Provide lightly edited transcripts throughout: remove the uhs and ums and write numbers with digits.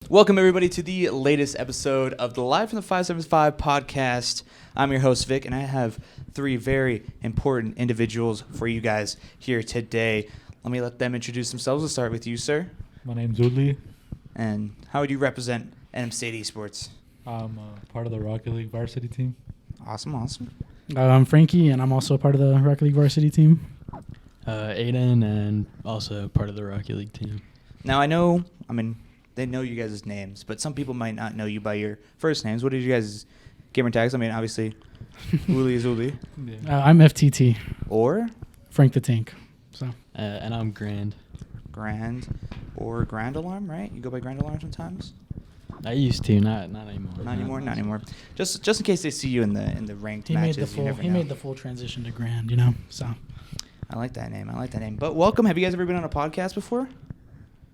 Welcome, everybody, to the latest episode of the Live from the 575 podcast. I'm your host, Vic, and I have three very important individuals for you guys here today. Let me let them introduce themselves. We'll start with you, sir. My name's Uli. And how would you represent NM State Esports? I'm part of the Rocket League varsity team. Awesome. I'm Frankie, and I'm also a part of the Rocket League varsity team. Aiden, and also part of the Rocket League team. Now, they know you guys' names, but some people might not know you by your first names. What are you guys' gamer tags? I mean, obviously, Uli is Uli. Yeah. I'm FTT. Or? Frank the Tank. So. And I'm Grand. Grand. Or Grand Alarm, right? You go by Grand Alarm sometimes? I used to, not anymore. Not anymore. Just in case they see you in the ranked He matches. made the full transition to Grand, So. I like that name. But welcome. Have you guys ever been on a podcast before?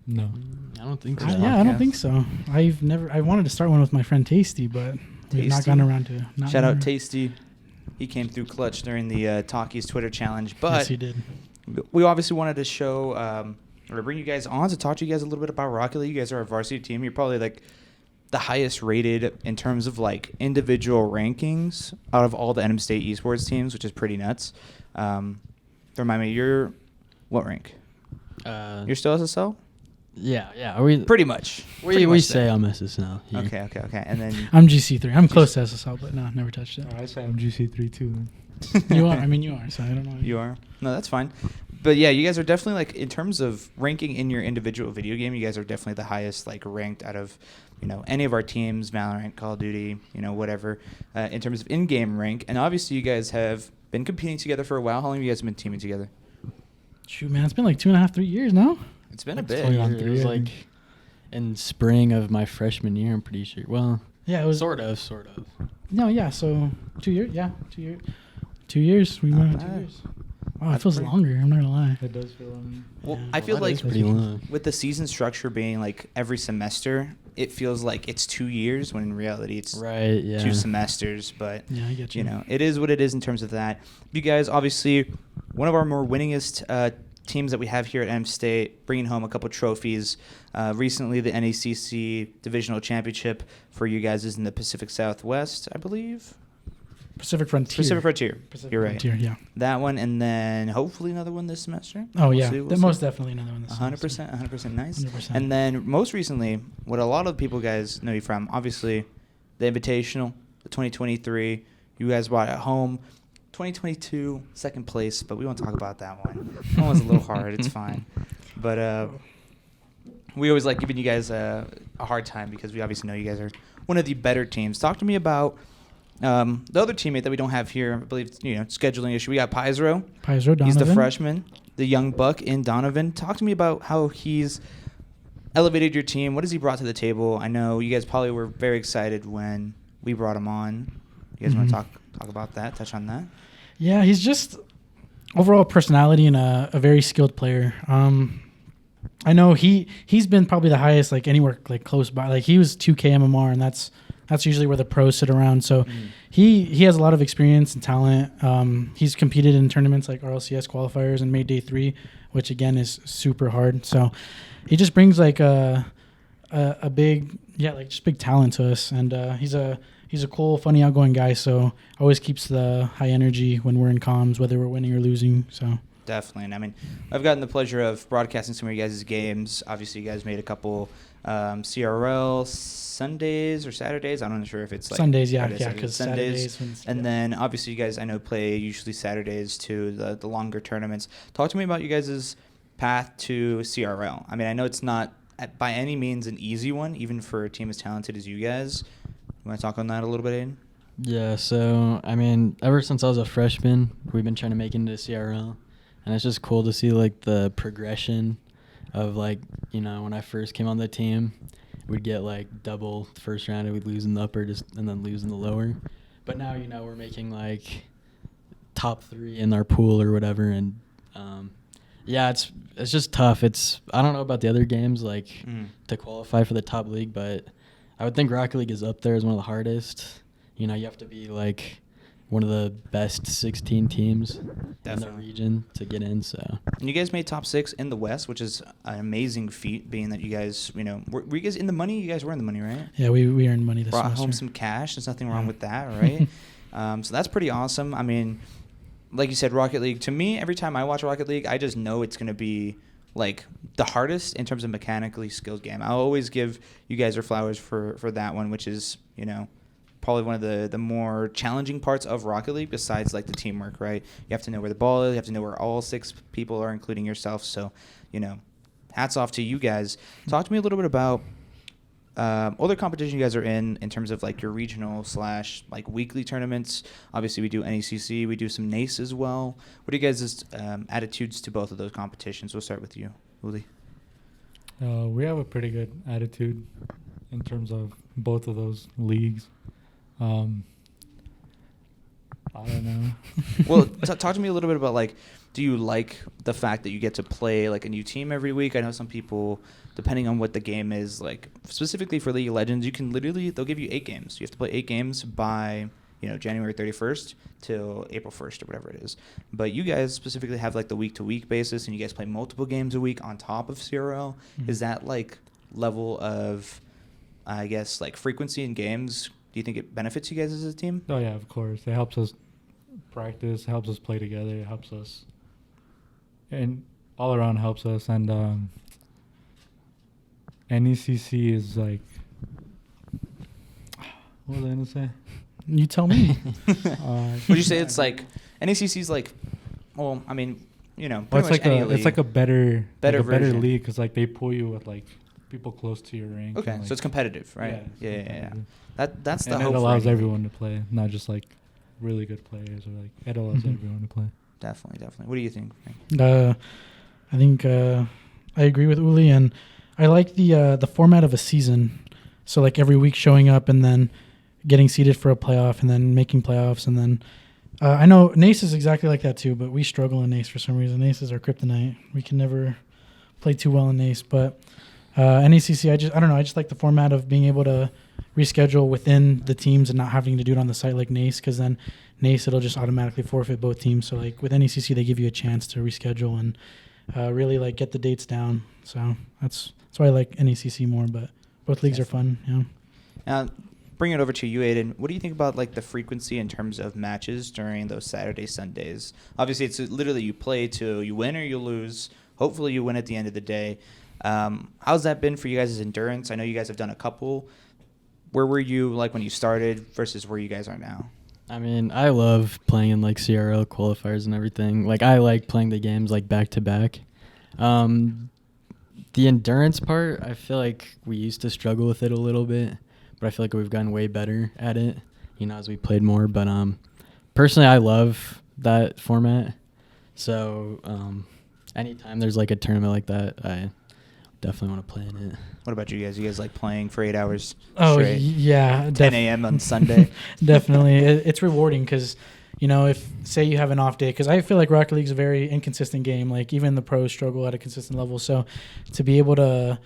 No. I don't think so. I don't think so. I wanted to start one with my friend Tasty, but we've not gotten around to it. Shout out Tasty. He came through clutch during the Talkies Twitter challenge. But yes, he did. We obviously wanted to show or bring you guys on to talk to you guys a little bit about Rocket League. You guys are a varsity team. You're probably like the highest rated in terms of like individual rankings out of all the NM State Esports teams, which is pretty nuts. Remind me, you're what rank? You're still SSL? Yeah. Pretty much. We say I'm SSL. Here. Okay. And then I'm GC3. I'm close to SSL, but no, never touched it. I say I'm GC3 too. Then. You are. So I don't know. You are? No, that's fine. But yeah, you guys are definitely like in terms of ranking in your individual video game, you guys are definitely the highest like ranked out of any of our teams, Valorant, Call of Duty, whatever, in terms of in-game rank. And obviously, you guys have been competing together for a while. How long have you guys been teaming together? Shoot, man, it's been like 2.5, 3 years now. It's been a bit. It was like in spring of my freshman year, I'm pretty sure. Well, yeah, it was sort of. No, yeah. So 2 years. Yeah, 2 years. 2 years. We went 2 years. Wow, it feels longer. I'm not gonna lie. It does feel longer. Well, I feel like pretty long. With the season structure being like every semester, it feels like it's 2 years when in reality it's 2 semesters. But yeah, I get you. It is what it is in terms of that. You guys, obviously, one of our more winningest teams that we have here at NM State, bringing home a couple trophies. Recently, the NACC Divisional Championship for you guys is in the Pacific Southwest, I believe. Pacific Frontier. You're right. Frontier, yeah. That one, and then hopefully another one this semester. Oh, yeah. Most definitely another one this 100% nice. 100%. And then most recently, what a lot of people guys know you from, obviously, the Invitational, the 2023. You guys brought it home. 2022, second place, but we won't talk about that one. That one's a little hard. It's fine. But we always like giving you guys a hard time because we obviously know you guys are one of the better teams. Talk to me about the other teammate that we don't have here. I believe scheduling issue. We got Pizro. Donovan. He's the freshman, the young buck in Donovan. Talk to me about how he's elevated your team. What has he brought to the table? I know you guys probably were very excited when we brought him on. You guys want to talk about that? Touch on that? Yeah, he's just overall personality and a very skilled player. I know he's been probably the highest like anywhere like close by. Like he was 2K MMR, and that's usually where the pros sit around. So he has a lot of experience and talent. He's competed in tournaments like RLCS qualifiers and made day 3, which again is super hard. So he just brings like a big big talent to us, and he's a cool, funny, outgoing guy. So always keeps the high energy when we're in comms, whether we're winning or losing. So. Definitely. And I mean, I've gotten the pleasure of broadcasting some of you guys' games. Obviously, you guys made a couple CRL Sundays or Saturdays. I'm not sure if it's like Sundays, because Saturdays. And then obviously you guys I know play usually Saturdays too, the longer tournaments. Talk to me about you guys' path to CRL. I mean, I know it's not by any means an easy one, even for a team as talented as you guys. You want to talk on that a little bit, Aiden? Yeah, so, I mean, ever since I was a freshman, we've been trying to make it into CRL. And it's just cool to see, like, the progression of, like, when I first came on the team, we'd get, like, double the first round and we'd lose in the upper and then lose in the lower. But now, we're making, like, top 3 in our pool or whatever. And, yeah, it's just tough. I don't know about the other games, like, to qualify for the top league, but I would think Rocket League is up there as one of the hardest. You have to be, like, one of the best 16 teams in the Definitely. region to get in. So And you guys made top 6 in the West, which is an amazing feat, being that you guys, were you guys in the money? You guys were in the money, right? Yeah, we earned money this Brought semester. home some cash. There's nothing wrong Yeah. with that, right? So that's pretty awesome. I mean, like you said, Rocket League, to me, every time I watch Rocket League, I just know it's going to be like the hardest in terms of mechanically skilled game. I'll always give you guys your flowers for that one, which is, probably one of the more challenging parts of Rocket League besides like the teamwork, right? You have to know where the ball is. You have to know where all 6 people are, including yourself. So, hats off to you guys. Talk to me a little bit about other competition you guys are in terms of like your regional / like weekly tournaments. Obviously, we do NECC. We do some NACE as well. What are you guys' attitudes to both of those competitions? We'll start with you, Uli. We have a pretty good attitude in terms of both of those leagues. I don't know. Well, talk to me a little bit about like, do you like the fact that you get to play like a new team every week? I know some people, depending on what the game is, like specifically for League of Legends, they'll give you 8 games. You have to play 8 games by January 31st till April 1st or whatever it is. But you guys specifically have like the week-to-week basis, and you guys play multiple games a week on top of CRL. Mhm. Is that like level of, I guess, like frequency in games? Do you think it benefits you guys as a team? Oh yeah, of course. It helps us practice, helps us play together, it helps us, and all around helps us. And NECC is like, what was I gonna say? You tell me. Would you say it's like NECC's like, well, I mean, pretty Well, much any league. it's like a better version. league because like they pull you with like people close to your rank. Okay, and, like, so it's competitive, right? it's Yeah. competitive. That's the And hope it for allows any league. everyone to play, not just like really good players, or like it allows Mhm. everyone to play. Definitely. What do you think, Frank? I think I agree with Uli, and I like the format of a season. So like every week showing up and then getting seeded for a playoff and then making playoffs, and then I know NACE is exactly like that too, but we struggle in NACE for some reason. NACE is our kryptonite. We can never play too well in NACE, but NECC, I don't know. I just like the format of being able to reschedule within the teams and not having to do it on the site like NACE, because then NACE, it'll just automatically forfeit both teams. So like with NECC, they give you a chance to reschedule and really like get the dates down. So that's why I like NECC more, but both leagues are fun. Yeah. Now, bring it over to you, Aiden. What do you think about like the frequency in terms of matches during those Saturday, Sundays? Obviously, it's literally you play till you win or you lose. Hopefully, you win at the end of the day. How's that been for you guys' endurance? I know you guys have done a couple. Where were you like when you started versus where you guys are now? I mean, I love playing in like CRL qualifiers and everything. Like I like playing the games like back to back. The endurance part, I feel like we used to struggle with it a little bit, but I feel like we've gotten way better at it, as we played more. But personally, I love that format. So anytime there's like a tournament like that, I definitely want to play in it. What about you guys? You guys like playing for 8 hours Oh straight? yeah, 10 a.m. on Sunday. Definitely, it's rewarding because if say you have an off day, because I feel like Rocket League's a very inconsistent game. Like even the pros struggle at a consistent level. So to be able to,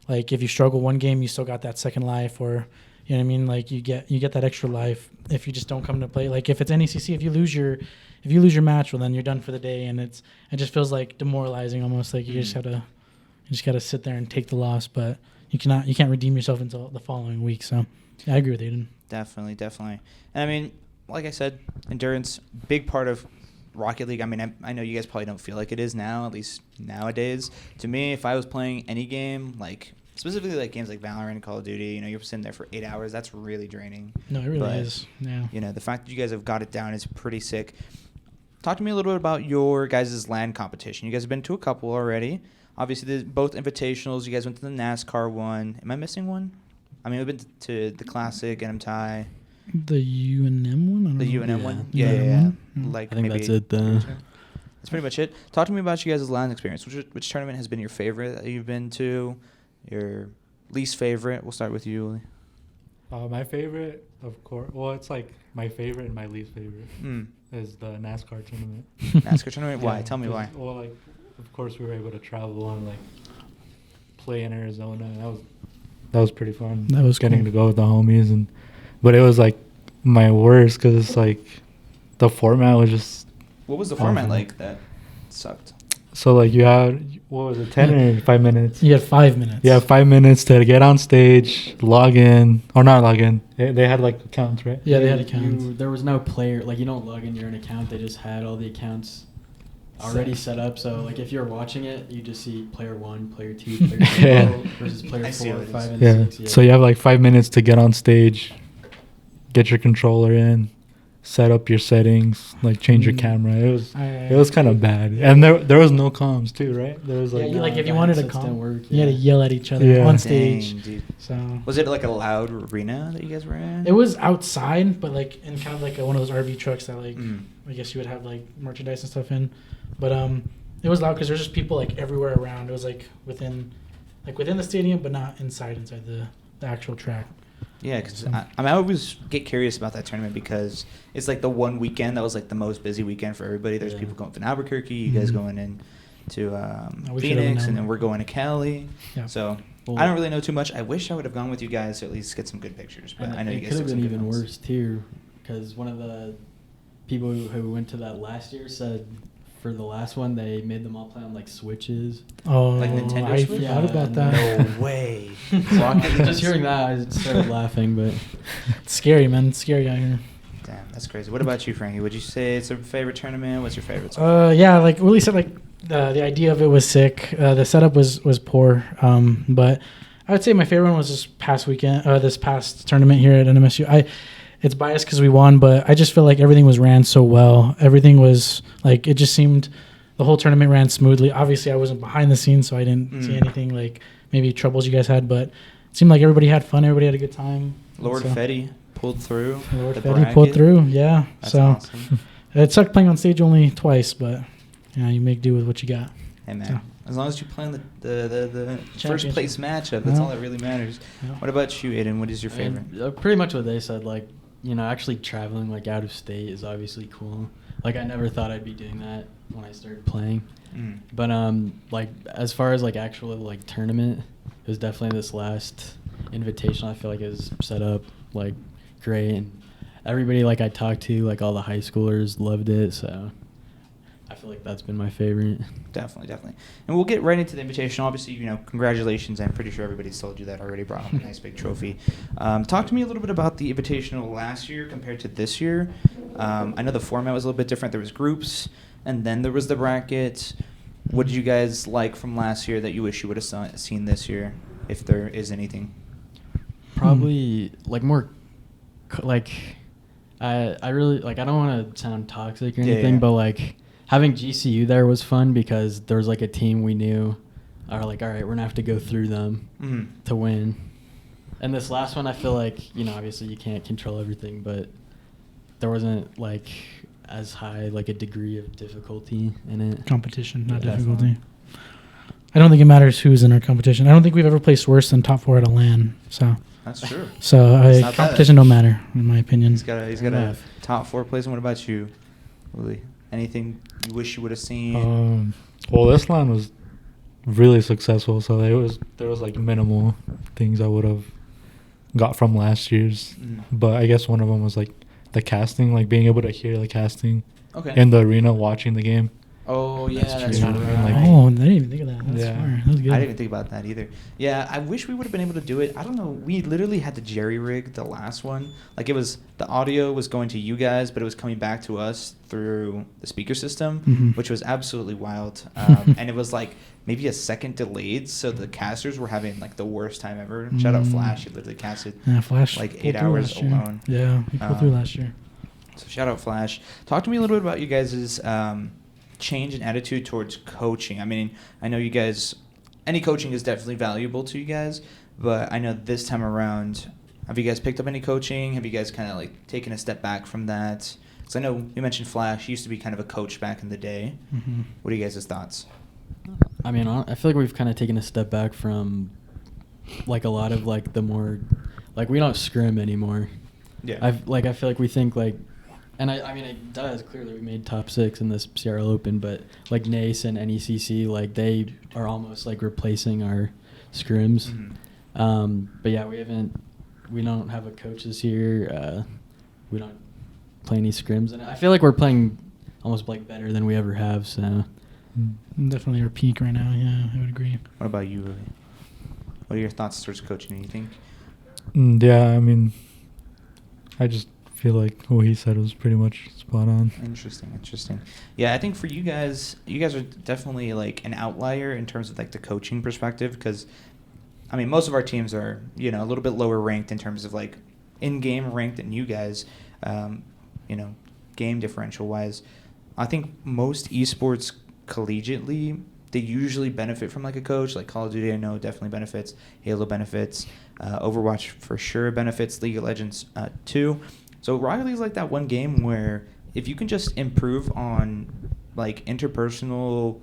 like, if you struggle one game, you still got that second life, or you know what I mean. Like you get that extra life if you just don't come to play. Like if it's NECC, if you lose your match, well then you're done for the day, and it just feels like demoralizing almost. Like you just gotta sit there and take the loss, but you can't redeem yourself until the following week. So yeah, I agree with Aiden. Definitely. And I mean, like I said, endurance, big part of Rocket League. I mean, I know you guys probably don't feel like it is now, at least nowadays. To me, if I was playing any game, like specifically like games like Valorant and Call of Duty, you're sitting there for 8 hours, that's really draining. No, it really But, is. Yeah. The fact that you guys have got it down is pretty sick. Talk to me a little bit about your guys' LAN competition. You guys have been to a couple already. Obviously, there's both invitationals. You guys went to the NASCAR one. Am I missing one? I mean, we've been to the Classic, NMTI. The UNM one? I don't The know. UNM Yeah. one? The Yeah. UNM one? Mm. Like I think maybe that's it, though. That's pretty much it. Talk to me about you guys' LAN experience. Which tournament has been your favorite that you've been to? Your least favorite? We'll start with you, Uli. My favorite, of course. Well, it's like my favorite and my least favorite is the NASCAR tournament. NASCAR tournament? Why? Yeah, Tell me 'cause, why. Well, like, of course, we were able to travel and like play in Arizona. And that was pretty fun. That was getting cool. to go with the homies, but it was like my worst because it's like the format was just What was the format awful. like that sucked? So like you had, what was it, 10 or 5 minutes? You had 5 minutes. You have 5 minutes to get on stage, log in, or not log in. They had like accounts, right? Yeah, they had accounts. There was no player. Like, you don't log in your own account. They just had all the accounts already set up. So, like, if you're watching it, you just see player 1, player 2, player 3 Yeah. versus player I see 4, what it 5, is. and Yeah. 6. Yeah. So you have like 5 minutes to get on stage, get your controller in, set up your settings, like change your Mm. camera. It I- was kind of bad, and there was no comms too, right? There was Yeah, like you, like if you the wanted to headsets come, didn't work, you had to yeah. yell at each other Yeah. on Dang, stage. dude. So Was it like a loud arena that you guys were in? it was outside, but like in kind of like one of those RV trucks that like Mm. I guess you would have like merchandise and stuff in. But it was loud because there's just people like everywhere around. It was like within the stadium, but not inside the actual track. Yeah, because So- I always get curious about that tournament because it's like the one weekend that was like the most busy weekend for everybody. There's Yeah. people going from Albuquerque, you guys Mhm. going in to we should've Phoenix, known. and then we're going to Cali. Yeah. So Well, I don't really know too much. I wish I would have gone with you guys to at least get some good pictures, but and I know you it guys could took have some been good even ones. worse, too, because one of the people who went to that last year said for the last one, they made them all play on, like, Switches. Oh, Like Nintendo I Switch? forgot about and that. No way. Just hearing that, I started laughing, but... It's scary, man. It's scary out here. Damn, that's crazy. What about you, Frankie? Would you say it's a favorite tournament? What's your favorite? so far? Yeah, like Willie said, like the idea of it was sick. The setup was poor. But I would say my favorite one was this past weekend. This past tournament here at NMSU. It's biased because we won, but I just feel like everything was ran so well. Everything was like it just seemed the whole tournament ran smoothly. Obviously, I wasn't behind the scenes, so I didn't see anything like maybe troubles you guys had. But it seemed like everybody had fun. Everybody had a good time. Lord So- Fetty pulled through. Lord the Fetty pulled bracket. through. Yeah. That's So awesome. it sucked playing on stage only twice, but you make do with what you got. Hey man, So- as long as you play in the first Championship. place matchup, that's Yeah. all that really matters. Yeah. What about you, Aiden? What is your favorite? And, pretty much what they said, like, actually traveling, like, out of state is obviously cool. Like, I never thought I'd be doing that when I started playing. Mm. But, like, as far as, like, actual, like, tournament, it was definitely this last Invitational. I feel like it was set up, like, great. And everybody, like, I talked to, like, all the high schoolers loved it, so I feel like that's been my favorite. Definitely. And we'll get right into the invitation. Obviously, congratulations. I'm pretty sure everybody's told you that already. Brought home a nice big trophy. Talk to me a little bit about the invitational last year compared to this year. I know the format was a little bit different. There was groups, and then there was the bracket. What did you guys like from last year that you wish you would have seen this year, if there is anything? Probably, like, more, like, I really, like, I don't want to sound toxic or Yeah, anything, yeah. but, like, having GCU there was fun because there was, like, a team we knew are like, all right, we're going to have to go through them Mm. to win. And this last one, I feel like, obviously you can't control everything, but there wasn't, like, as high, like, a degree of difficulty in it. Competition, not Yeah. difficulty. I don't think it matters who's in our competition. I don't think we've ever placed worse than top 4 at a LAN. So That's true. So It's not bad. competition don't matter, in my opinion. He's got a Enough. top 4 place. And what about you, Willie? Anything you wish you would have seen? Well, this line was really successful, so there was like minimal things I would have got from last year's. Mm. But I guess one of them was like the casting, like being able to hear the casting Okay. in the arena watching the game. Oh yeah, that's true. true. Like- Oh, I didn't even think of that. That's Yeah. smart. That was good. I didn't even think about that either. Yeah, I wish we would have been able to do it. I don't know. We literally had to jerry rig the last one. Like it was the audio was going to you guys, but it was coming back to us through the speaker system, Mhm. which was absolutely wild. And it was like maybe a second delayed, so the casters were having like the worst time ever. Shout out Mm. Flash, he literally casted. Yeah, Flash. like pulled 8 through hours last year. alone. Yeah, he pulled through Um, last year. So shout out Flash. Talk to me a little bit about you guys' change in attitude towards coaching. I mean, I know you guys, any coaching is definitely valuable to you guys, but I know this time around, have you guys picked up any coaching? Have you guys kind of like taken a step back from that? Because I know you mentioned Flash. He used to be kind of a coach back in the day. Mhm. What are you guys' thoughts? I mean, I feel like we've kind of taken a step back from, like, a lot of, like, the more, like, we don't scrim anymore. I feel like we think, like, and I mean, it does. Clearly, we made top 6 in this CRL Open, but, like, NACE and NECC, like, they are almost, like, replacing our scrims. Mhm. But, yeah, we don't have a coach this year. We don't play any scrims, and I feel like we're playing almost like better than we ever have. So Definitely our peak right now. Yeah, I would agree. What about you, Willie? What are your thoughts towards coaching? Do you think? Yeah, I mean, I just feel like what he said was pretty much spot on. Interesting. Yeah, I think for you guys are definitely like an outlier in terms of like the coaching perspective, because I mean most of our teams are a little bit lower ranked in terms of like in-game ranked than you guys, game differential wise. I think most esports collegiately, they usually benefit from like a coach. Like Call of Duty, I know definitely benefits. Halo benefits. Overwatch for sure benefits. League of Legends too. So Rocket League is like that one game where if you can just improve on like interpersonal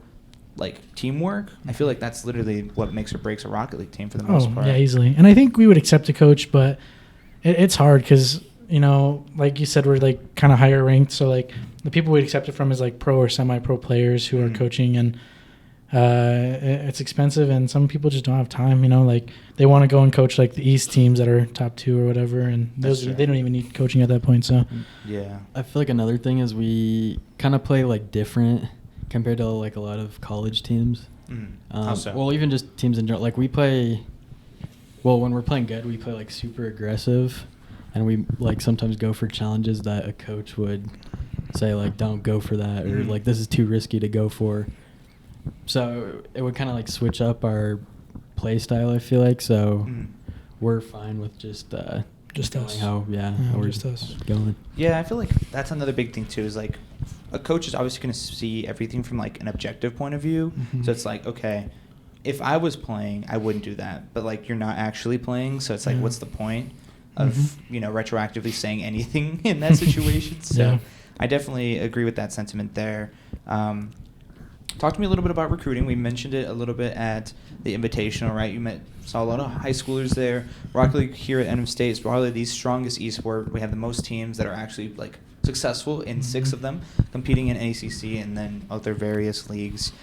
like teamwork, I feel like that's literally what makes or breaks a Rocket League team for the most part. Yeah, easily. And I think we would accept a coach, but it's hard because like you said, we're like kind of higher ranked. So like the people we'd accept it from is like pro or semi-pro players who are coaching, and it's expensive, and some people just don't have time. Like they want to go and coach like the East teams that are top 2 or whatever, and they don't even need coaching at that point. So yeah, I feel like another thing is we kind of play like different compared to like a lot of college teams. How so? Well, even just teams in general. Like we play. Well, when we're playing good, we play like super aggressive, and we like sometimes go for challenges that a coach would say like don't go for that, or like this is too risky to go for. So it would kind of like switch up our play style, I feel like. So we're fine with just us. How we're just us going. Yeah, I feel like that's another big thing too, is like a coach is obviously going to see everything from like an objective point of view. So it's like, okay, if I was playing, I wouldn't do that, but like you're not actually playing, so it's like what's the point of retroactively saying anything in that situation? So I definitely agree with that sentiment there. Talk to me a little bit about recruiting. We mentioned it a little bit at the Invitational, right? Saw a lot of high schoolers there. Rocket League here at NM State is probably the strongest esport. We have the most teams that are actually like successful in 6 of them, competing in ACC and then other various leagues.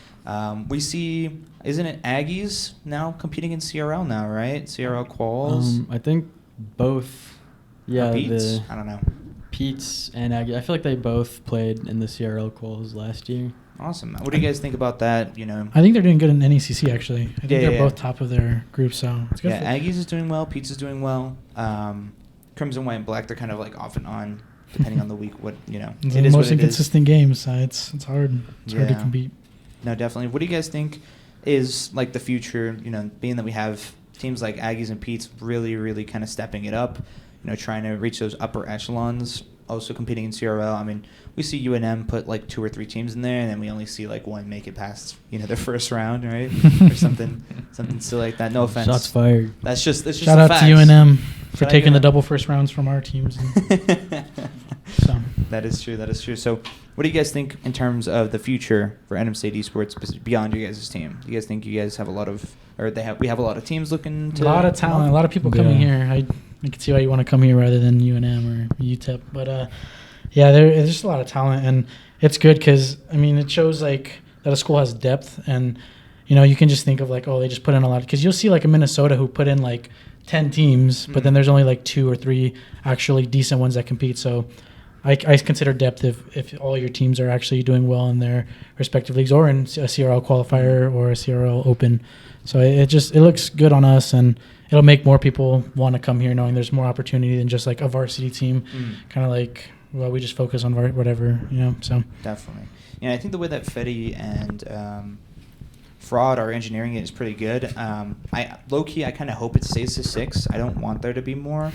We see, isn't it Aggies now competing in CRL now, right? CRL quals. I think both. Yeah, Pete's? I don't know. Pete's and Aggie. I feel like they both played in the CRL quals last year. Awesome. What do you guys think about that? I think they're doing good in NECC actually. I think they're both top of their group, so it's good. Yeah, Aggies is doing well. Pete's is doing well. Crimson, White, and Black, they're kind of like off and on, depending on the week. It's the most inconsistent games. It's hard. It's hard to compete. No, definitely. What do you guys think is like the future? Being that we have teams like Aggies and Pete's really, really kind of stepping it up. Trying to reach those upper echelons. Also competing in CRL. I mean, we see UNM put like 2 or 3 teams in there, and then we only see like one make it past their first round, right? Or something silly like that. No offense. Shots fired. That's just shout out to UNM for taking the double first rounds from our teams. So that is true. So, what do you guys think in terms of the future for NM State Esports beyond your guys' team? Do you guys think you guys have a lot of, or we have a lot of teams looking to? A lot of talent, a lot of people coming here. I can see why you want to come here rather than UNM or UTEP. But there's just a lot of talent, and it's good because it shows like that a school has depth, and you can just think of like, oh, they just put in a lot, because you'll see like a Minnesota who put in like 10 teams, but then there's only like 2 or 3 actually decent ones that compete. So I consider depth if all your teams are actually doing well in their respective leagues or in a CRL qualifier or a CRL open. So it looks good on us, and it'll make more people want to come here knowing there's more opportunity than just like a varsity team. Kind of like, well, we just focus on whatever, so. Definitely. Yeah, I think the way that Fetty and Fraud are engineering it is pretty good. Low-key, I kind of hope it stays to 6. I don't want there to be more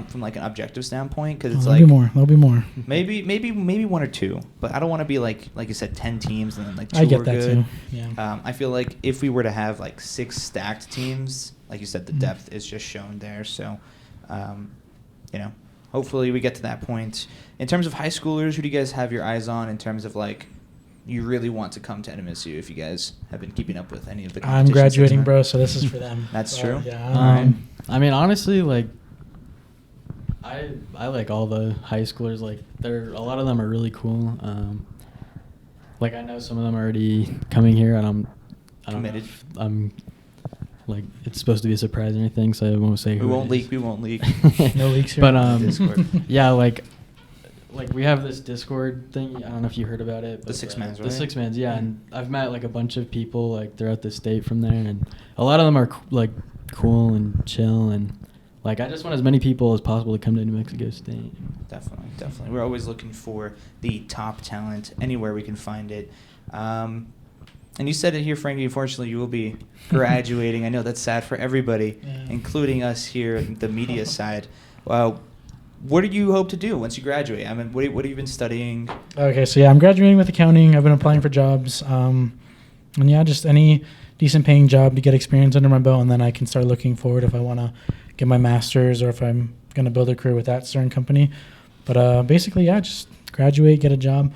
from like an objective standpoint, because it's there'll be more. Maybe 1 or 2, but I don't want to be like you said, 10 teams and then like 2 I get are that good. too. Yeah. I feel like if we were to have like 6 stacked teams, like you said, the depth is just shown there. So, hopefully we get to that point. In terms of high schoolers, who do you guys have your eyes on in terms of like you really want to come to NMSU, if you guys have been keeping up with any of the competitions? I'm graduating, bro, so this is for them. That's true. Yeah. Honestly, like I like all the high schoolers. Like a lot of them are really cool. Like I know some of them are already coming here, and I don't know if I'm like it's supposed to be a surprise or anything, so I won't say. We won't leak. No leaks here. But yeah, like like we have this Discord thing. I don't know if you heard about it. The But, Six Mans, The right? Six Mans, yeah. And I've met like a bunch of people like throughout the state from there, and a lot of them are like cool and chill, and like I just want as many people as possible to come to New Mexico State. Definitely, definitely. We're always looking for the top talent anywhere we can find it. And you said it here, Frankie. Unfortunately, you will be graduating. I know that's sad for everybody, Yeah. including us here, the media side. What do you hope to do once you graduate? I mean, what have you been studying? Okay, so yeah, I'm graduating with accounting. I've been applying for jobs. And yeah, just any decent paying job to get experience under my belt, and then I can start looking forward if I want to get my master's or if I'm going to build a career with that certain company. But basically, yeah, just graduate, get a job.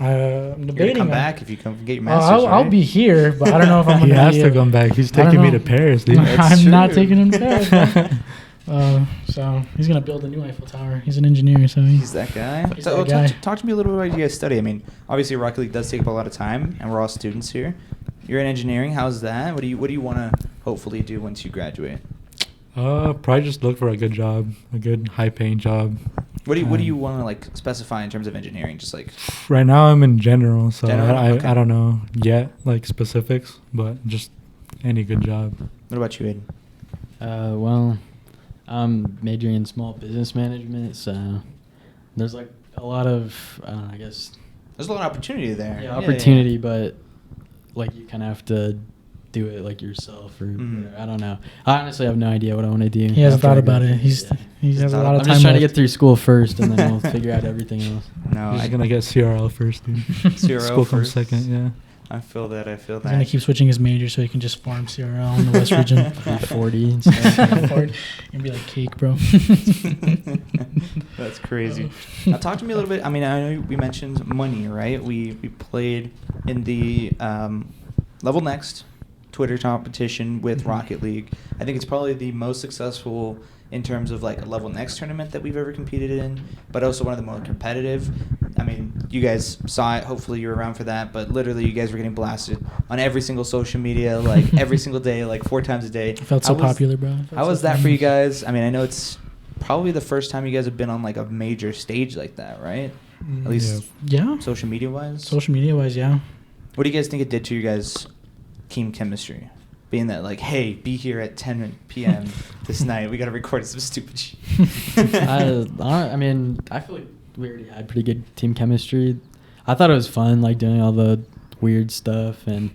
I'm You're gonna debating. come on- back if you come get your master's. I'll right? be here, but I don't know if I'm He going has to come back. He's I don't taking me know. to Paris, dude. That's I'm not true. taking him to Paris. So he's going to build a new Eiffel Tower. He's an engineer, so He's that guy. He's So that guy. talk to me a little bit about what you guys study. I mean, obviously Rocket League does take up a lot of time, and we're all students here. You're in engineering. How's that? What do you want to hopefully do once you graduate? Probably just look for a good job, a good high-paying job. What do you want to like specify in terms of engineering? Just like Right now, I'm in general, so General? Okay. I don't know yet, like specifics, but just any good job. what about you, Aiden? Well, I'm majoring in small business management, so there's like a lot of, I guess, There's a lot of opportunity there. yeah, opportunity, but like you kind of have to do it like yourself or Mhm. whatever. I don't know. I honestly have no idea what I want to do. he hasn't after thought I about it. graduate. Yeah. He has a thought lot of I'm time just trying to left. get through school first, and then we'll figure out everything else. No, He's I gonna get CRL first, dude. CRL School comes first. second, yeah. I feel that. He's going to keep switching his major so he can just farm CRL in the West region. Be 40 and stuff. And be like cake, bro. That's crazy. Now, talk to me a little bit. I mean, I know we mentioned money, right? We played in the Level Next Twitter competition with Mhm. Rocket League. I think it's probably the most successful in terms of like a Level Next tournament that we've ever competed in, but also one of the more competitive. I mean, you guys saw it. Hopefully, you were around for that. But literally, you guys were getting blasted on every single social media, like every single day, like 4 times a day. I felt so How was- popular, bro. How was that for you guys? I mean, I know it's probably the first time you guys have been on like a major stage like that, right? At least Yeah. social media wise. Social media wise, yeah. What do you guys think it did to your guys' team chemistry? Being that like, hey, be here at 10 p.m. this night. We got to record some stupid shit. I mean, I feel like we already had pretty good team chemistry. I thought it was fun, like doing all the weird stuff, and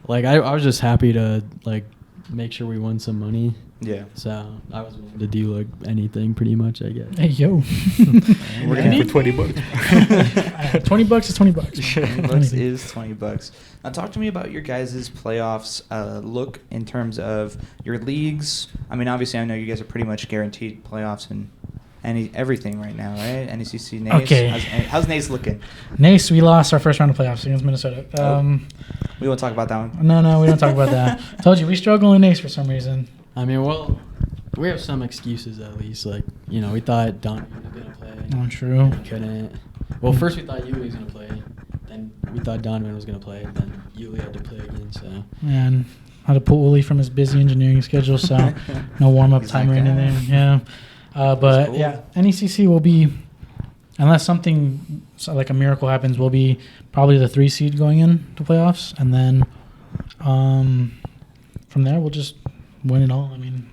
like I was just happy to like make sure we won some money. Yeah. So I was willing to do like anything, pretty much, I guess. Hey, yo. We're gonna in for for $20. $20 is $20. $20 is $20. Now, talk to me about your guys' playoffs look in terms of your leagues. I mean, obviously, I know you guys are pretty much guaranteed playoffs and everything right now, right? NECC, NACE. Okay. How's NACE looking? Nace, we lost our first round of playoffs against Minnesota. We won't talk about that one. No, we don't talk about that. Told you, we struggle in Nace for some reason. I mean, well, we have some excuses at least. Like, you know, we thought Donovan was gonna play. Not true. We couldn't. Well, first we thought Yuli was gonna play. Then we thought Donovan was gonna play. Then Yuli had to play again. So And had to pull Uli from his busy engineering schedule, so no warm-up He's time or that guy. anything. Yeah. But, cool. yeah, NECC will be, unless something like a miracle happens, will be probably the 3 seed going into playoffs. And then from there, we'll just win it all. I mean,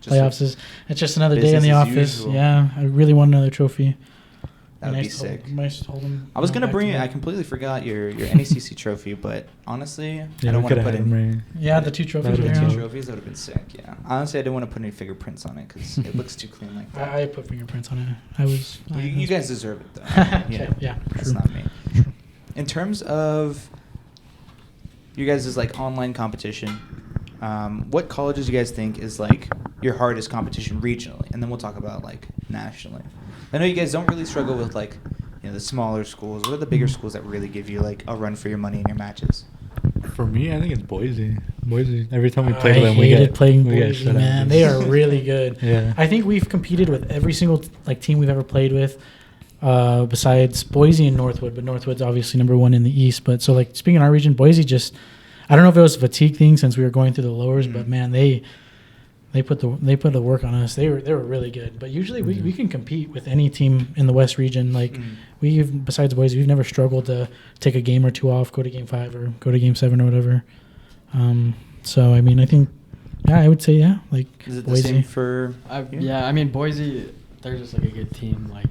Just playoffs it's just another day in business the as office. usual. Yeah, I really want another trophy. That would be Nice to hold- sick. nice to hold them, I was gonna back bring it. together. I completely forgot your NECC trophy, but honestly, I Yeah, don't we want could to have put had him in right. Yeah, the 2 trophies. That'd are been two here. dope. trophies. That would have been sick. Yeah. Honestly, I didn't want to put any fingerprints on it because it looks too clean like that. I put fingerprints on it. I was. You guys deserve it though. Okay, yeah, It's true. not me. In terms of you guys' like online competition, what colleges you guys think is like your hardest competition regionally, and then we'll talk about like nationally. I know you guys don't really struggle with like the smaller schools. What are the bigger schools that really give you like a run for your money in your matches? For me, I think it's Boise. Boise. Every time we play I them, we hated get playing we get Boise, shut out. man. They are really good. Yeah. I think we've competed with every single like team we've ever played with, besides Boise and Northwood. But Northwood's obviously number 1 in the East. But so like speaking of our region, Boise just, I don't know if it was a fatigue thing since we were going through the lowers, but man, They put the work on us. They were really good. But usually we can compete with any team in the West region. Like we've besides boys, we've never struggled to take a game or two off, go to game 5 or go to game 7 or whatever. So I mean, I think I would say like Is it the Boise. same for? Yeah, I mean Boise, they're just like a good team, like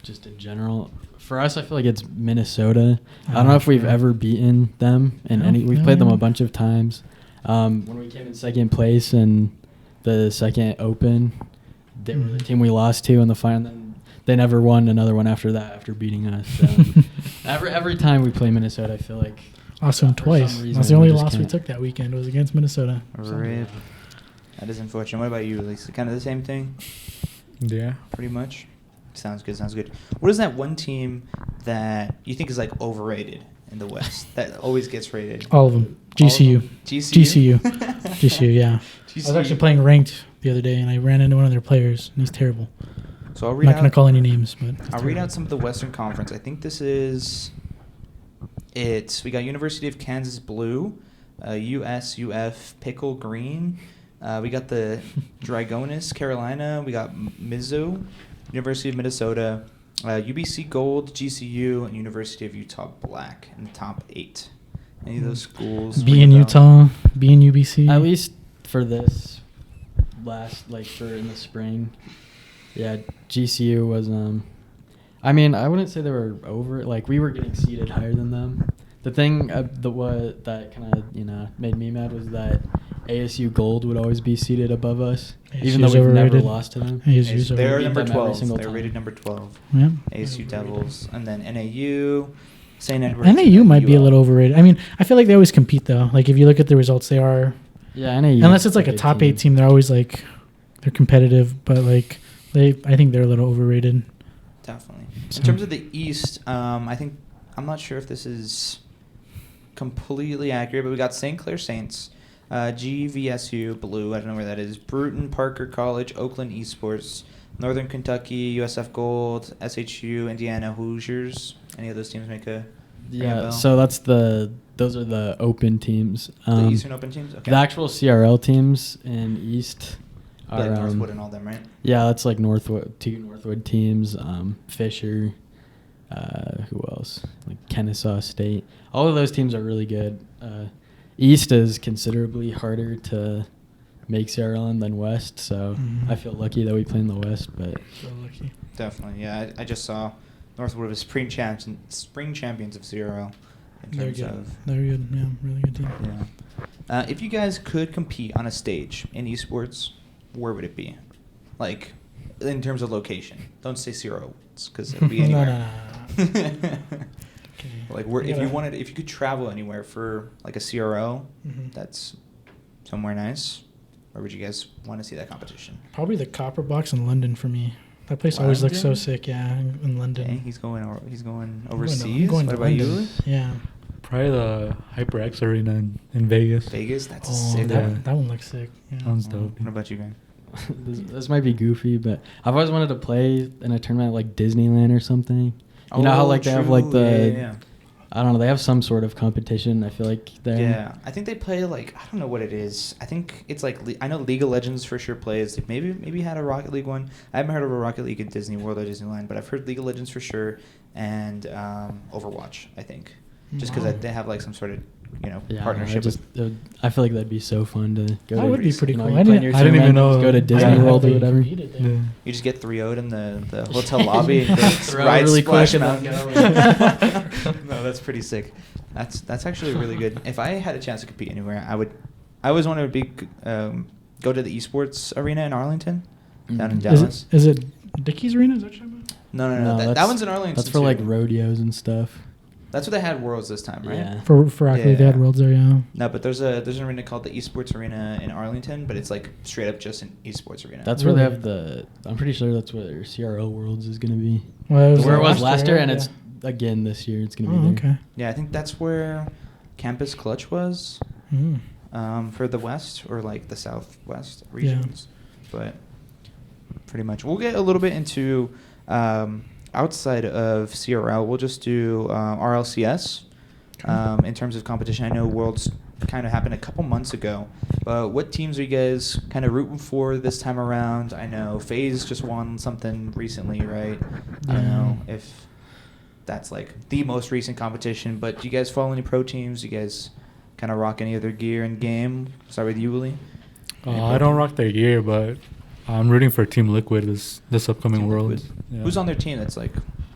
just in general. For us, I feel like it's Minnesota. I don't know if we've ever beaten them in any. We've played them a bunch of times. When we came in second place in the second Open, they were the team we lost to in the final. And they never won another one after that, after beating us. So every time we play Minnesota, I feel like Lost them for twice. some reason, That's the only we just loss we can't. took that weekend was against Minnesota. Rip. That is unfortunate. What about you, Lisa? Kind of the same thing, Yeah. pretty much. Sounds good. Sounds good. What is that one team that you think is like overrated in the West that always gets rated? All of them. All of GCU. them? GCU. GCU, yeah. I was actually GCU. playing ranked the other day, and I ran into one of their players, and he's terrible. So I'll I'm read not going to out. call any names, but he's I'll read terrible. out some of the Western Conference. I think this is it. We got University of Kansas Blue, UF Pickle Green. We got the Dragonis Carolina. We got Mizzou, University of Minnesota, UBC Gold, GCU, and University of Utah Black in the top 8. Any of those schools? B ring in a bell? Utah, B in UBC. At least for this for in the spring. Yeah, GCU was I mean, I wouldn't say they were over it. Like we were getting seated higher than them. The thing that kind of, made me mad was that ASU Gold would always be seated above us, even though ASU's we've never overrated. lost to them. ASU's They're beat number them every 12. single They're time. rated number 12. Yeah. ASU Devils, and then NAU, St. Edward's. NAU and might be a UL. little overrated. I mean, I feel like they always compete though. Like if you look at the results, they are. Yeah, NAU. Unless it's like a good top 8 team, they're always like, they're competitive. But like I think they're a little overrated. Definitely. So- In terms of the East, I think I'm not sure if this is completely accurate, but we got St. Clair Saints, GVSU Blue. I don't know where that is. Bruton Parker College, Oakland Esports, Northern Kentucky, USF Gold, SHU, Indiana Hoosiers. Any of those teams make a ring a Yeah, bell? so those are the open teams. The Eastern Open teams. Okay. The actual CRL teams in East are Like Northwood and all them, right? yeah, that's like two Northwood teams. Fisher, who else? Like Kennesaw State. All of those teams are really good. East is considerably harder to make CRL in than West, so Mhm. I feel lucky that we play in the West. But So lucky. Definitely. Yeah, I just saw Northwood was spring champions of CRL. In They're terms good. of They're good. Yeah, really good team. yeah. If you guys could compete on a stage in esports, where would it be? Like, in terms of location. Don't say CRO, because it would be No, anywhere. no. Okay. Like, where We if you gotta- if you could travel anywhere for like a CRO, Mhm. that's somewhere nice. Where would you guys want to see that competition? Probably the Copper Box in London for me. That place always looks so London? sick. Yeah, in London. Dang, he's going I'm overseas. going What to about you? London. Yeah. Probably the HyperX Arena in Vegas. Vegas. That's a Oh, sick. Yeah. that one looks sick. Yeah. Sounds dope. What about you, guys? this might be goofy, but I've always wanted to play in a tournament at, like Disneyland or something. You know how like they have like the yeah. I don't know, they have some sort of competition. I feel like there. Yeah, I think they play like I don't know what it is. I think it's like I know League of Legends for sure plays. Like maybe had a Rocket League one. I haven't heard of a Rocket League at Disney World or Disneyland, but I've heard League of Legends for sure and Overwatch. I think just because Wow. they have like some sort of Yeah, partnership. I feel like that'd be so fun to go. That to, would be pretty you know, cool. you I play in didn't- your I didn't even tournament, know- Go to I Disney didn't World or They whatever. competed there. Yeah. You just get 3-0'd in the hotel lobby and go Throw ride really Splash quick and Mountain. then No, that's pretty sick. That's actually really good. If I had a chance to compete anywhere, I always wanted to be go to the Esports Arena in Arlington, down in Mhm. Dallas. Is it Dickies Arena? Is that what you're talking about? No. No, That that's- one's in Arlington. That's for like too. rodeos and stuff. That's what they had Worlds this time, right? Yeah. For Rocket League, they had Yeah. Worlds there, yeah. No, but there's an arena called the Esports Arena in Arlington, but it's like straight up just an Esports arena. That's where they Really? have the. I'm pretty sure that's where CRL Worlds is gonna be. Well, Where it was last year, yeah. and it's again this year. It's gonna Oh, be there. okay. Yeah, I think that's where Campus Clutch was for the West or like the Southwest regions. But pretty much, we'll get a little bit into outside of CRL. We'll just do RLCS. In terms of competition, I know Worlds kind of happened a couple months ago. But what teams are you guys kind of rooting for this time around? I know FaZe just won something recently, right? I don't know if that's like the most recent competition, but do you guys follow any pro teams? Do you guys kind of rock any of their gear in game? Start with you, Willie. I don't rock their gear, but I'm rooting for Team Liquid this upcoming Team World. Liquid. Yeah. Who's on their team that's like,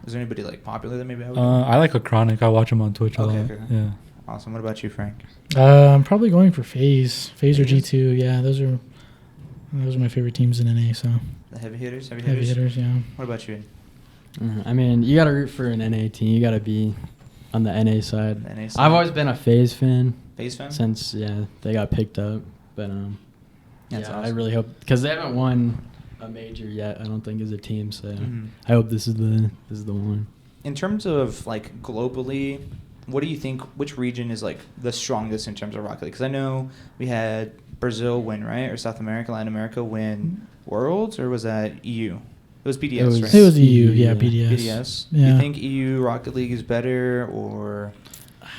is there anybody like popular that maybe I would I like Acronic. I watch him on Twitch a Okay, lot. okay. Yeah. Awesome. What about you, Frank? I'm probably going for FaZe or G2. Yeah, those are my favorite teams in NA. So The heavy hitters? heavy hitters, yeah. What about you? I mean, you got to root for an NA team. You got to be on the NA side. The NA side? I've always been a FaZe fan FaZe fan? since they got picked up. But That's I awesome. really hope because they haven't won a major yet. I don't think as a team. So Mhm. I hope this is the one. In terms of like globally, what do you think? Which region is like the strongest in terms of Rocket League? Because I know we had Brazil win, right, or South America, Latin America win Worlds, or was that EU? It was BDS, right? It was EU, yeah, Yeah. BDS. BDS. Do Yeah. you think EU Rocket League is better, or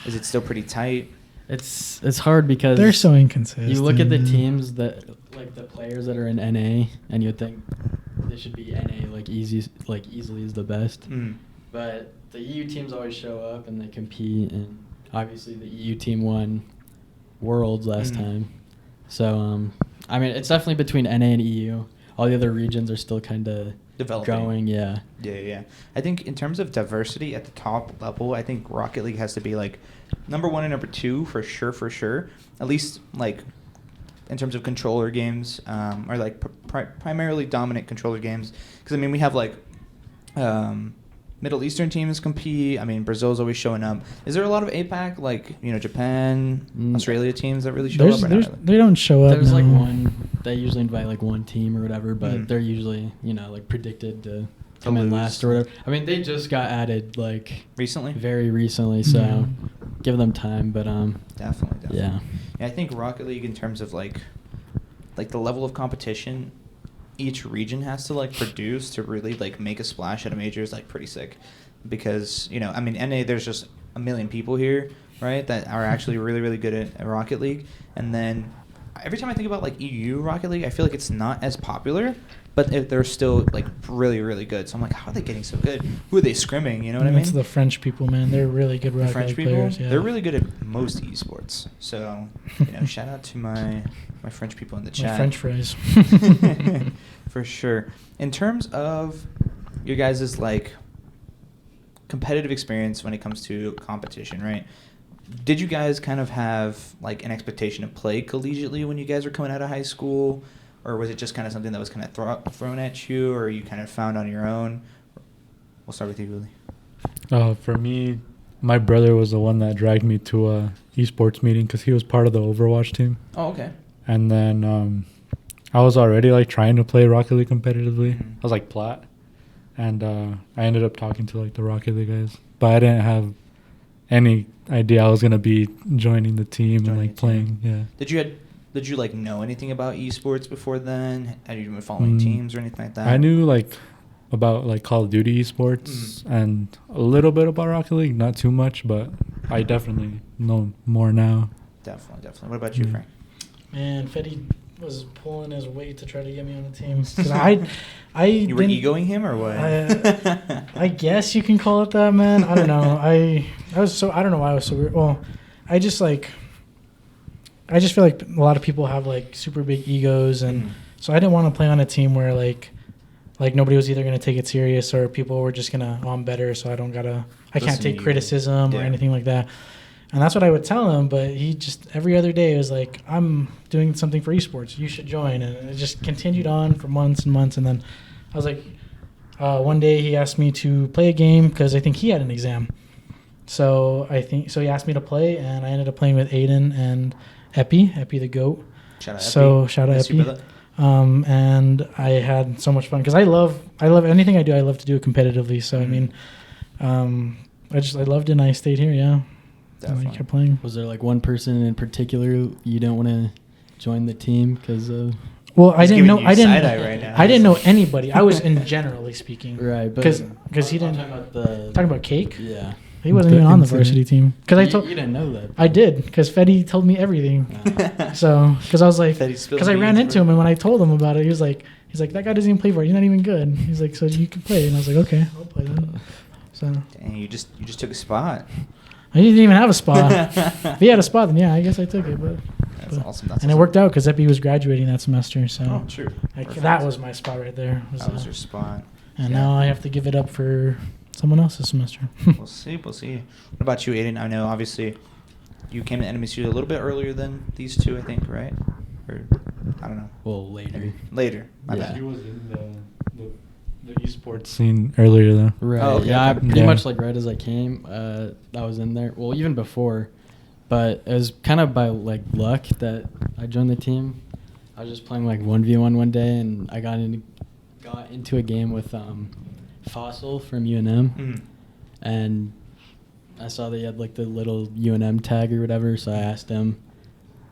is it still pretty tight? It's hard because They're so inconsistent. you look at the man. teams that like the players that are in NA, and you would think they should be NA easily is the best. Mm. But the EU teams always show up and they compete, and obviously the EU team won Worlds last Mhm. time. So I mean, it's definitely between NA and EU. All the other regions are still kind of Developing. going. Yeah. Yeah. I think in terms of diversity at the top level, I think Rocket League has to be like number 1 and number 2 for sure. At least like in terms of controller games, or like primarily dominant controller games. Because I mean, we have like Middle Eastern teams compete. I mean, Brazil's always showing up. Is there a lot of APAC, like Japan, Australia teams that really show up? Or not? They don't show up. There's like no. one. They usually invite like one team or whatever, but Mhm. they're usually like predicted to come in lose. last or whatever. I mean, they just got added like Recently? very recently, so Yeah. give them time. But Definitely. yeah. I think Rocket League, in terms of like the level of competition each region has to like produce to really like make a splash at a major is like pretty sick, because I mean, NA, there's just a million people here, right, that are actually really really good at Rocket League, and then every time I think about like EU Rocket League, I feel like it's not as popular, but they're still like really really good. So I'm like, how are they getting so good? Who are they scrimming? You know what I mean? It's the French people, man. They're really good The Rocket French League people, players. Yeah. they're really good at most esports. So shout out to my French people in the Like chat. French fries. For sure. In terms of your guys' like competitive experience when it comes to competition, right? Did you guys kind of have like an expectation to play collegiately when you guys were coming out of high school? Or was it just kind of something that was kind of thrown at you, or you kind of found on your own? We'll start with you, Willie. For me, my brother was the one that dragged me to a esports meeting because he was part of the Overwatch team. Oh, okay. And then I was already like trying to play Rocket League competitively. Mhm. I was like plat, and I ended up talking to like the Rocket League guys, but I didn't have any idea I was gonna be joining the team and Joining like the team. playing. Yeah. Did you like know anything about esports before then? Had you been following teams or anything like that? I knew like about like Call of Duty esports and a little bit about Rocket League, not too much, but I definitely know more now. Definitely. What about you, Yeah. Frank? Man, Fetty was pulling his weight to try to get me on the team. 'Cause I You were didn't- egoing him or what? I guess you can call it that, man. I don't know. I don't know why I was so weird. Well, I just feel like a lot of people have like super big egos, and Mhm. so I didn't want to play on a team where like nobody was either gonna take it serious or people were just gonna, I'm better, so I Listen can't to take you. criticism or Yeah. anything like that. And that's what I would tell him, but he just every other day was like, I'm doing something for esports, you should join. And it just continued on for months and months. And then I was like, one day he asked me to play a game because I think he had an exam. So he asked me to play, and I ended up playing with Aiden and Epi the GOAT. Shout out So shout out Miss you, Epi. brother. And I had so much fun because I love anything I do. I love to do it competitively. So I mean, I loved it, and I stayed here. Yeah. And I Definitely. kept playing. Was there like one person in particular you don't want to join the team because of? Well, I He's didn't know. giving you side-eye right now. I didn't know anybody. I was in generally speaking. Right, but Because he didn't. I'm talking about the Talking about Cake. yeah. He wasn't even on the incident. varsity team. Because I You told didn't know that. I did, because Fetty told me everything. So, because I was like, Fetty spilled because I ran beans, into bro. him, and when I told him about it, he's like, that guy doesn't even play for it. He's not even good. He's like, so you can play, and I was like, okay, I'll play then. So Dang, you just took a spot. I didn't even have a spot. If he had a spot, then yeah, I guess I took it. But That's awesome. That's and it awesome. worked out because Epi was graduating that semester, so Oh, true. like, Perfect. that was my spot right there. That was your spot. and yeah. now I have to give it up for someone else's semester. We'll see. We'll see. What about you, Aiden? I know obviously you came to NMSU a little bit earlier than these two, I think, right? Or I don't know. Well, later. Later. My Yeah. He bad. was in the esports scene earlier though. Right. Oh, okay, yeah, okay. I pretty Yeah. much like right as I came, I was in there. Well, even before, but it was kind of by like luck that I joined the team. I was just playing like 1v1 one day, and I got into a game with Fossil from UNM, Mm. and I saw that he had like the little UNM tag or whatever. So I asked him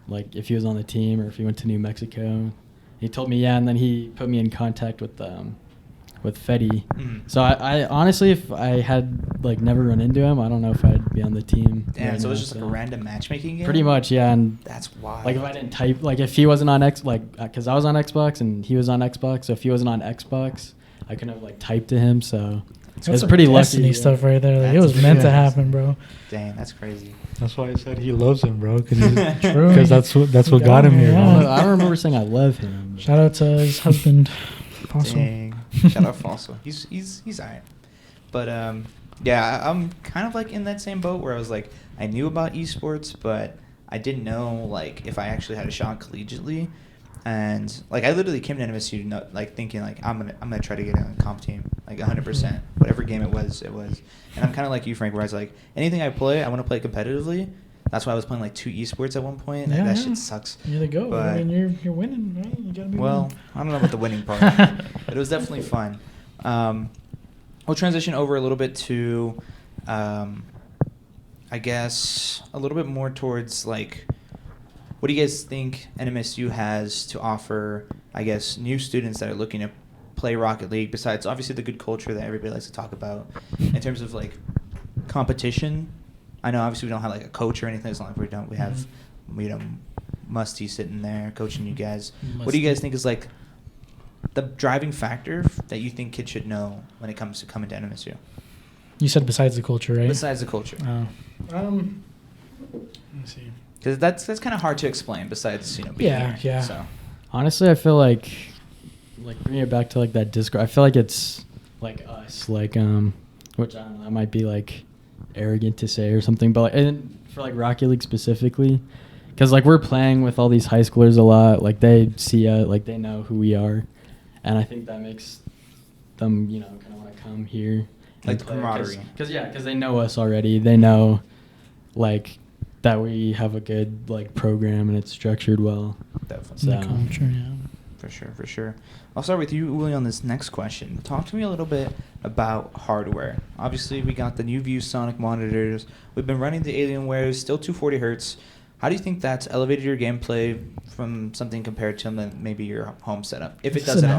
like if he was on the team or if he went to New Mexico. He told me yeah, and then he put me in contact with Fetty. Mm. So I honestly, if I had like never run into him, I don't know if I'd be on the team. Damn, right so it was now, just like a random matchmaking game? Pretty much, yeah. And That's wild. like if I didn't type, like if he wasn't on because I was on Xbox and he was on Xbox, so if he wasn't on Xbox, I couldn't have like typed to him. So That's it's some pretty lucky. Destiny yeah. stuff right there. Like, it That's was meant to pretty happen, bro. Dang, that's crazy. That's why I said he loves him, bro. True. Because that's what got him here. Yeah. I Bro. don't remember saying I love him. Shout out to his husband, Fossil. Dang. Shout out Fossil. He's alright. But yeah, I'm kind of like in that same boat where I was like, I knew about esports, but I didn't know like if I actually had a shot collegiately. And like I literally came to NMSU like thinking like I'm gonna try to get on a comp team like 100%. Whatever game it was. And I'm kind of like you, Frank, where I was like anything I play, I want to play competitively. That's why I was playing like 2 esports at one point. Yeah, and that yeah. shit sucks. You're the goat. But- I mean, you're winning, right? You gotta be Well, winning. I don't know about the winning part, but it was definitely fun. We'll transition over a little bit to, I guess, a little bit more towards like, what do you guys think NMSU has to offer, I guess, new students that are looking to play Rocket League, besides obviously the good culture that everybody likes to talk about, in terms of like competition? I know obviously we don't have like a coach or anything. As long as we don't, we have, Musty sitting there coaching you guys. What do you guys think is like the driving factor that you think kids should know when it comes to coming to NMSU? You said besides the culture, right? Besides the culture, Oh. Let me see. because that's kind of hard to explain. Besides, being Yeah, here. yeah. So Honestly, I feel like bringing it back to like that Discord. I feel like it's like us, like which I don't know, that might be like arrogant to say or something, but like, and for like Rocket League specifically, because like we're playing with all these high schoolers a lot. Like they see us, like they know who we are, and I think that makes them, kind of want to come here. Like the camaraderie. Because they know us already. They know, like, that we have a good like program and it's structured well. definitely. The So- culture, yeah. For sure. I'll start with you, Uli, on this next question. Talk to me a little bit about hardware. Obviously, we got the new Viewsonic monitors. We've been running the Alienwares, still 240 hertz. How do you think that's elevated your gameplay from something compared to maybe your home setup, if it Is does this at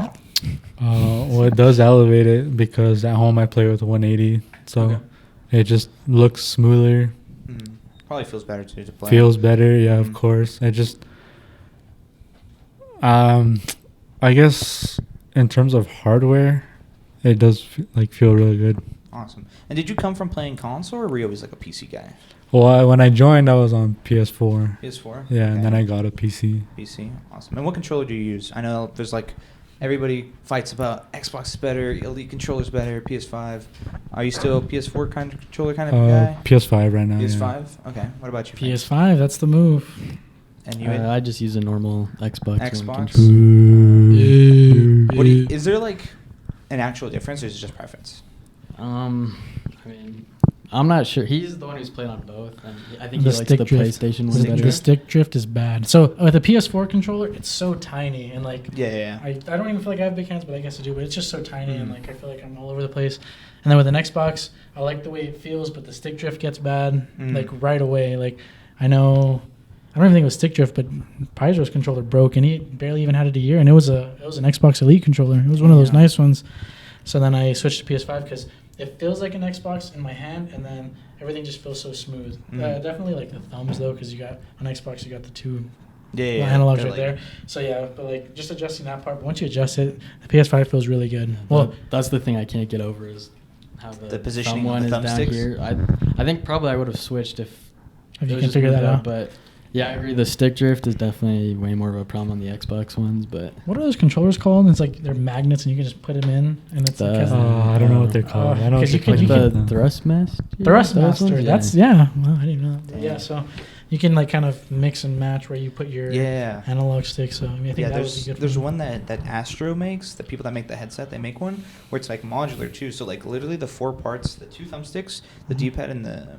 an all? Well, it does elevate it because at home I play with 180, so Okay. it just looks smoother, Probably feels better too to play. feels better. Yeah, of Mhm. course. I guess in terms of hardware, it does feel really good. Awesome. And did you come from playing console, or were you always like a PC guy? Well, when I joined, I was on PS4. PS4. Yeah, Okay. and then I got a PC. PC. Awesome. And what controller do you use? I know there's everybody fights about Xbox is better, Elite controller's better, PS5. Are you still a PS4 kind of controller kind of guy? PS5 right now. PS5. Okay. What about you? Frank? PS5, that's the move. And you? I just use a normal Xbox. One Xbox? controller. Is there an actual difference, or is it just preference? I mean, I'm not sure. He's the one who's played on both, and I think The he likes stick the drift. PlayStation one Stick better. The drift? stick drift is bad. So with a PS4 controller, it's so tiny and Yeah. I don't even feel like I have big hands, but I guess I do. But it's just so tiny and Mhm. I feel like I'm all over the place. And then with an Xbox, I like the way it feels, but the stick drift gets bad right away. I know, I don't even think it was stick drift, but Paizo's controller broke and he barely even had it a year, and it was an Xbox Elite controller. It was one of those Yeah. nice ones. So then I switched to PS5 because it feels like an Xbox in my hand, and then everything just feels so smooth. Definitely like the thumbs though, because you got on Xbox you got the two analogs right there. So yeah, but like just adjusting that part. But once you adjust it, the PS5 feels really good. Well, that's the thing I can't get over is how the positioning thumb one of the is down thumbsticks. here. I think probably I would have switched if you it was can just figure moved that up, out. but yeah, I agree. The stick drift is definitely way more of a problem on the Xbox ones, but What are those controllers called? It's like they're magnets, and you can just put them in, and it's like I don't know what they're called. I know what because you you're can- talking you about. the Thrustmaster. Thrustmaster. Those ones? That's yeah. Well, I didn't know that. Damn. Yeah, so you can like kind of mix and match where you put your analog stick. So I mean, I think that would be good. There's one that Astro makes. The people that make the headset, they make one where it's like modular too. So like literally the 4 parts, the 2 thumbsticks, the D-pad, and the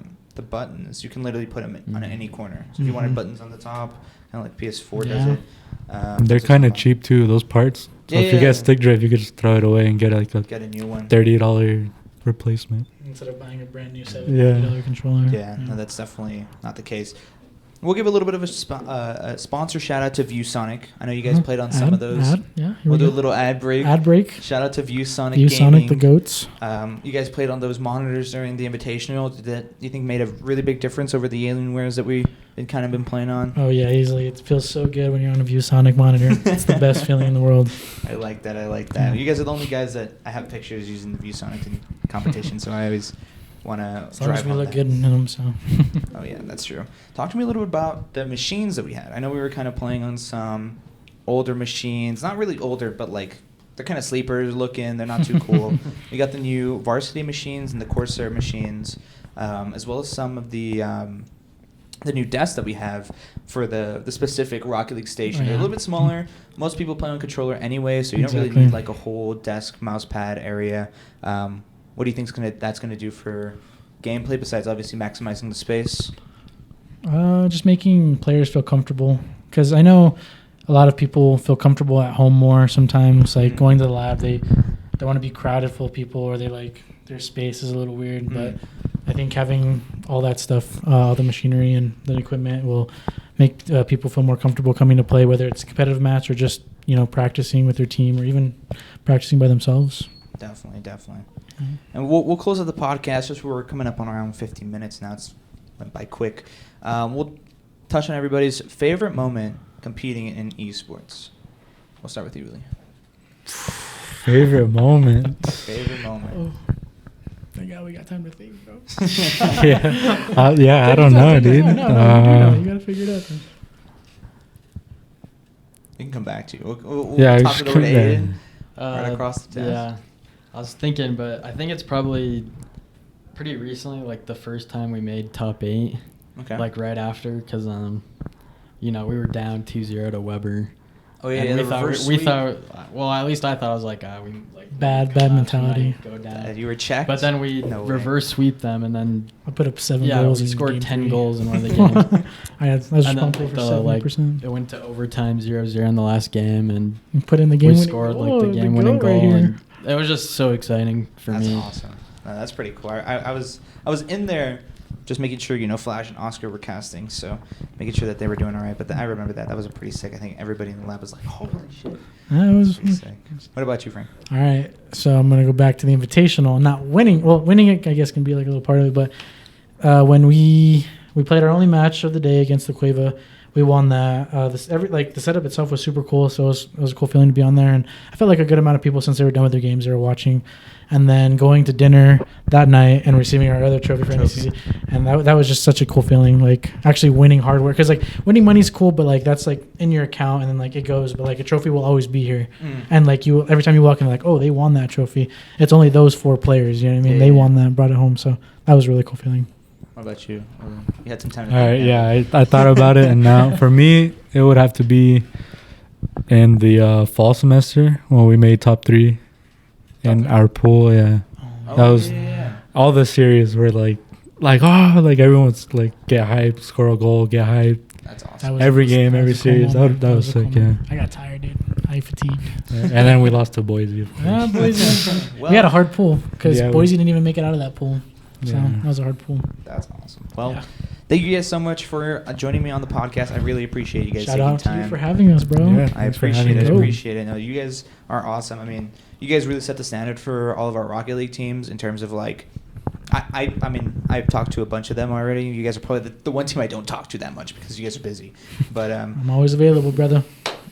buttons, you can literally put them on any corner. So if you wanted buttons on the top, kind of like PS4 does Yeah. it. They're kind of cheap too, those parts. So if you get stick drift, you could just throw it away and get like a get a new one. $30 replacement. Instead of buying a brand new Yeah. $70 controller. Yeah, no, that's definitely not the case. We'll give a little bit of a sponsor shout out to Viewsonic. I know you guys played on some of those. Yeah, here We'll we do a go. little ad break. Ad break. Shout out to Viewsonic Viewsonic, Gaming. the goats. You guys played on those monitors during the Invitational. Did that, you think, made a really big difference over the Alienwares that we've been playing on? Oh yeah, easily. It feels so good when you're on a Viewsonic monitor. It's the best feeling in the world. I like that. Yeah. You guys are the only guys that I have pictures using the Viewsonic in competition, so I always want to As long drive as we on look that. good in them, so. Oh yeah, that's true. Talk to me a little bit about the machines that we had. I know we were kind of playing on some older machines, not really older, but like they're kind of sleepers looking. They're not too cool. We got the new Varsity machines and the Corsair machines, as well as some of the new desks that we have for the specific Rocket League station. They're a little bit smaller. Most people play on controller anyway, so you don't really need like a whole desk mouse pad area. What do you think that's gonna do for gameplay besides obviously maximizing the space? Just making players feel comfortable, because I know a lot of people feel comfortable at home more sometimes. Like going to the lab, they want to be crowded full of people, or they like their space is a little weird. But I think having all that stuff, all the machinery and the equipment, will make people feel more comfortable coming to play, whether it's a competitive match or just practicing with their team or even practicing by themselves. Definitely. And we'll close out the podcast. Just we're coming up on around 15 minutes now. It's went by quick. We'll touch on everybody's favorite moment competing in esports. We'll start with you, Willie. Favorite moment. Favorite moment. Thank God we got time to think, bro. I don't know, dude. No, you gotta figure it out. Then. We can come back to you. We'll Yeah, talk it over to Aiden. Uh, Right across the desk. Yeah, I was thinking, but I think it's probably pretty recently, like the first time we made top 8, Okay. like right after, because we were down 2-0 to Weber. Oh yeah, And the we thought reverse we sweep. thought, well, at least I thought I was like, we like Bad collapse, we mentality. might go down. You were checked. But then we No way. reverse sweep them, and then I put up 7 yeah, goals. we in scored game 10 3. goals in one of the games. I was And then responsible for the, 70%. it went to overtime 0-0 in the last game, and And put in the game. we scored like the game-winning goal, and it was just so exciting for That's me. awesome. No, that's pretty cool. I was in there just making sure Flash and Oscar were casting, so making sure that they were doing all right. But I remember that was a pretty sick. I think everybody in the lab was like, "Holy shit!" That was Pretty sick. What about you, Frank? all right. So I'm gonna go back to the Invitational. Not winning. Well, winning it I guess can be like a little part of it, but when we played our only match of the day against the Cueva, we won that. The setup itself was super cool, so it was a cool feeling to be on there, and I felt like a good amount of people, since they were done with their games, they were watching, and then going to dinner that night and receiving our other trophy for NCC, and that was just such a cool feeling, like actually winning hardware, because like winning money's cool, but like that's like in your account and then like it goes, but like a trophy will always be here, and like every time you walk in, like, oh, they won that trophy. It's only those 4 players, you know what I mean? They won that, brought it home, so that was a really cool feeling. What about you? You had some time to All think right, now. yeah, I thought about it, and now for me, it would have to be in the fall semester when we made top 3 in our pool. Yeah, Oh, that was yeah. all the series were like everyone's like get hyped, score a goal, get hyped. That's That awesome. was- Every that was- game, that every was a cool series. moment. That was a cool sick, yeah. moment. I got tired, dude. I fatigued. And then we lost to Boise. Of course. Yeah, Boise. Well, We had a hard pool because Yeah, Boise didn't even make it out of that pool. So Yeah. that was a hard pool. That's awesome. Well, Yeah. thank you guys so much for joining me on the podcast. I really appreciate you guys Shout taking out to time. you for having us, bro. Yeah. I Thanks for appreciate having it. I me. appreciate it. No, you guys are awesome. I mean, you guys really set the standard for all of our Rocket League teams in terms of like. I mean, I've talked to a bunch of them already. You guys are probably the one team I don't talk to that much because you guys are busy. But I'm always available, brother.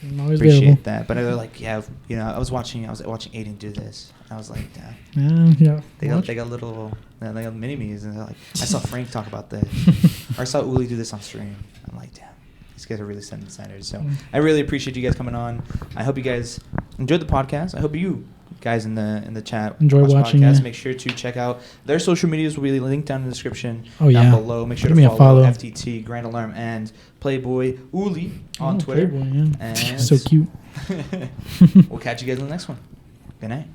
I'm always appreciate available. that. But they're like, yeah, you know, I was watching Aiden do this. I was like, damn. Yeah. They got little they got mini me's, and they're like, I saw Frank talk about this, or I saw Uli do this on stream. I'm like, damn, these guys are really setting the standards. So I really appreciate you guys coming on. I hope you guys enjoyed the podcast. I hope you guys in the chat Enjoy watch the watching podcast. it. Make sure to check out their social medias. Will be linked down in the description Oh, down yeah. below. Make sure Give to me a follow follow. FTT, Grand Alarm, and Playboy Uli on Oh, Twitter. Playboy, yeah. And So cute. we'll catch you guys in the next one. Good night.